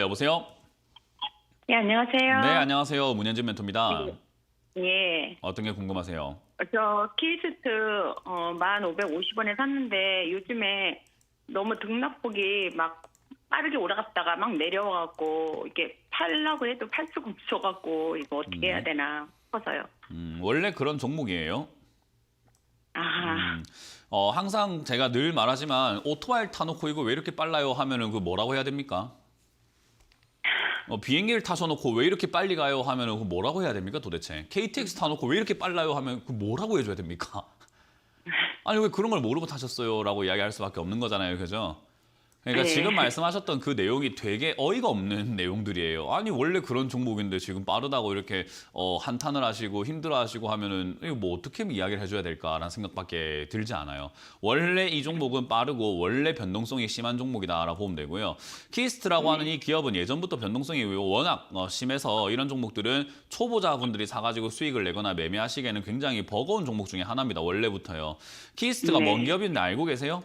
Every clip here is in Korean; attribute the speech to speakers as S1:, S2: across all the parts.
S1: 여보세요?
S2: 네, 안녕하세요.
S1: 네, 안녕하세요. 문현진 멘토입니다.
S2: 예.
S1: 어떤 게 궁금하세요?
S2: 저 키스트 1,550원에 샀는데 요즘에 너무 등락폭이 막 빠르게 올라갔다가 막 내려와갖고 이게 팔라고 해도 팔 수가 없어갖고 이거 어떻게 해야
S1: 네.
S2: 되나 싶어서요.
S1: 원래 그런 종목이에요.
S2: 아,
S1: 항상 제가 늘 말하지만 오토바이를 타놓고 이거 왜 이렇게 빨라요 하면은 그 뭐라고 해야 됩니까? 비행기를 타셔놓고 왜 이렇게 빨리 가요 하면은 그 뭐라고 해야 됩니까 도대체? KTX 타놓고 왜 이렇게 빨라요 하면 그 뭐라고 해줘야 됩니까? 아니 왜 그런 걸 모르고 타셨어요? 라고 이야기할 수밖에 없는 거잖아요. 그죠? 그러니까
S2: 네.
S1: 지금 말씀하셨던 그 내용이 되게 어이가 없는 내용들이에요. 아니 원래 그런 종목인데 지금 빠르다고 이렇게 한탄을 하시고 힘들어하시고 하면은 이거 뭐 어떻게 이야기를 해줘야 될까라는 생각밖에 들지 않아요. 원래 이 종목은 빠르고 원래 변동성이 심한 종목이다라고 보면 되고요. 키스트라고 하는 이 기업은 예전부터 변동성이 워낙 심해서 이런 종목들은 초보자분들이 사가지고 수익을 내거나 매매하시기에는 굉장히 버거운 종목 중에 하나입니다. 원래부터요. 키스트가
S2: 네.
S1: 뭔 기업인지 알고 계세요?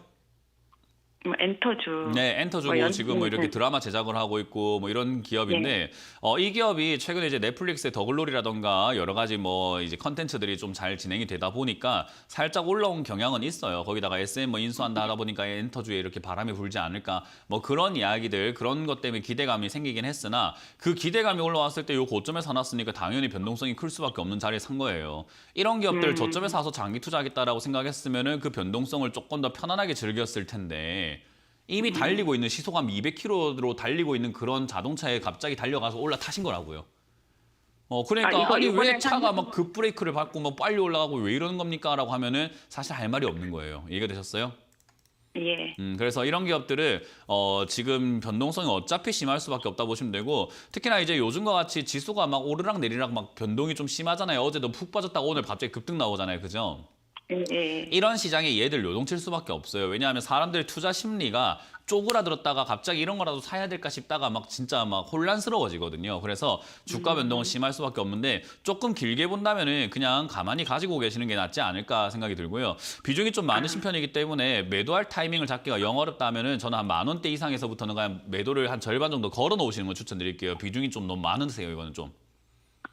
S2: 엔터주.
S1: 네, 엔터주고 지금 뭐 이렇게 드라마 제작을 하고 있고 뭐 이런 기업인데 이 기업이 최근에 이제 넷플릭스의 더글로리라던가 여러 가지 뭐 이제 컨텐츠들이 좀 잘 진행이 되다 보니까 살짝 올라온 경향은 있어요. 거기다가 SM 뭐 인수한다 하다 보니까 엔터주에 이렇게 바람이 불지 않을까 뭐 그런 이야기들 그런 것 때문에 기대감이 생기긴 했으나 그 기대감이 올라왔을 때 요 고점에 사놨으니까 당연히 변동성이 클 수밖에 없는 자리에 산 거예요. 이런 기업들 저점에 사서 장기 투자하겠다라고 생각했으면은 그 변동성을 조금 더 편안하게 즐겼을 텐데 이미 달리고 있는 시속감 200km로 달리고 있는 그런 자동차에 갑자기 달려가서 올라타신 거라고요. 그러니까 아니 왜 차가 막 급브레이크를 밟고 뭐 빨리 올라가고 왜 이러는 겁니까?라고 하면은 사실 할 말이 없는 거예요. 이해가 되셨어요?
S2: 예.
S1: 그래서 이런 기업들을 지금 변동성이 어차피 심할 수밖에 없다 보시면 되고 특히나 이제 요즘과 같이 지수가 막 오르락 내리락 막 변동이 좀 심하잖아요. 어제도 푹 빠졌다가 오늘 갑자기 급등 나오잖아요. 그죠?
S2: 예.
S1: 이런 시장에 얘들 요동칠 수밖에 없어요. 왜냐하면 사람들의 투자 심리가 쪼그라들었다가 갑자기 이런 거라도 사야 될까 싶다가 막 진짜 막 혼란스러워지거든요. 그래서 주가 변동은 심할 수밖에 없는데 조금 길게 본다면은 그냥 가만히 가지고 계시는 게 낫지 않을까 생각이 들고요. 비중이 좀 많으신 편이기 때문에 매도할 타이밍을 잡기가 영 어렵다면은 저는 한 10,000원대 이상에서부터는 그냥 매도를 한 절반 정도 걸어 놓으시는 걸 추천드릴게요. 비중이 좀 너무 많으세요, 이거는 좀.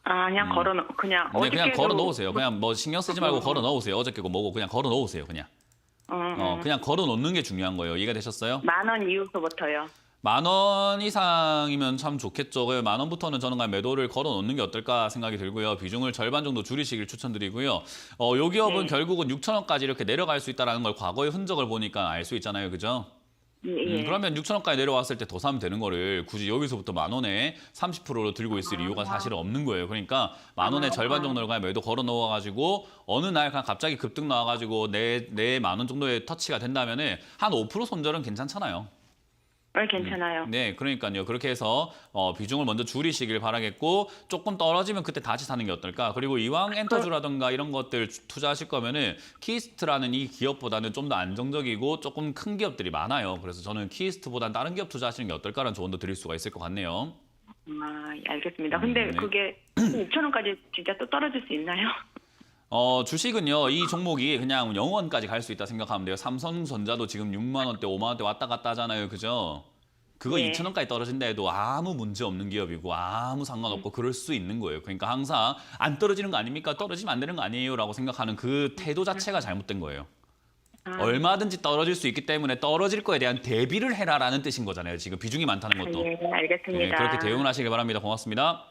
S2: 아, 그냥 그냥
S1: 네, 그냥
S2: 어저께도
S1: 걸어 놓으세요. 그냥 뭐 신경 쓰지 말고 걸어 놓으세요. 어저께고 뭐고 그냥 걸어 놓으세요, 그냥. 그냥 걸어 놓는 게 중요한 거예요. 이해가 되셨어요?
S2: 10,000원 이후서부터요.
S1: 10,000원 이상이면 참 좋겠죠. 10,000원부터는 저는 그냥 매도를 걸어 놓는 게 어떨까 생각이 들고요. 비중을 절반 정도 줄이시길 추천드리고요. 요 기업은 결국은 6,000원까지 이렇게 내려갈 수 있다는 걸 과거의 흔적을 보니까 알 수 있잖아요. 그죠?
S2: 예.
S1: 그러면 6,000원까지 내려왔을 때 더 사면 되는 거를 굳이 여기서부터 10,000원에 30%로 들고 있을 이유가 사실은 없는 거예요. 그러니까 10,000원의 절반 정도를 그냥 매도 걸어 넣어가지고 어느 날 그냥 갑자기 급등 나와가지고 내 10,000원 정도의 터치가 된다면은 한 5% 손절은 괜찮잖아요.
S2: 괜찮아요.
S1: 네, 그러니까요. 그렇게 해서 비중을 먼저 줄이시길 바라겠고 조금 떨어지면 그때 다시 사는 게 어떨까? 그리고 이왕 엔터주라든가 이런 것들 투자하실 거면은 키스트라는 이 기업보다는 좀 더 안정적이고 조금 큰 기업들이 많아요. 그래서 저는 키스트보다는 다른 기업 투자하시는 게 어떨까라는 조언도 드릴 수가 있을 것 같네요.
S2: 아, 예, 알겠습니다. 근데
S1: 네.
S2: 그게 6,000원까지 진짜 또 떨어질 수 있나요?
S1: 주식은요, 이 종목이 그냥 영원까지 갈 수 있다 생각하면 돼요. 삼성전자도 지금 6만 원대, 5만 원대 왔다 갔다 하잖아요. 그죠? 그거
S2: 네.
S1: 2,000원까지 떨어진다 해도 아무 문제 없는 기업이고 아무 상관없고 그럴 수 있는 거예요. 그러니까 항상 안 떨어지는 거 아닙니까? 떨어지면 안 되는 거 아니에요? 라고 생각하는 그 태도 자체가 잘못된 거예요. 얼마든지 떨어질 수 있기 때문에 떨어질 거에 대한 대비를 해라라는 뜻인 거잖아요. 지금 비중이 많다는 것도.
S2: 예, 알겠습니다.
S1: 네, 그렇게 대응을 하시길 바랍니다. 고맙습니다.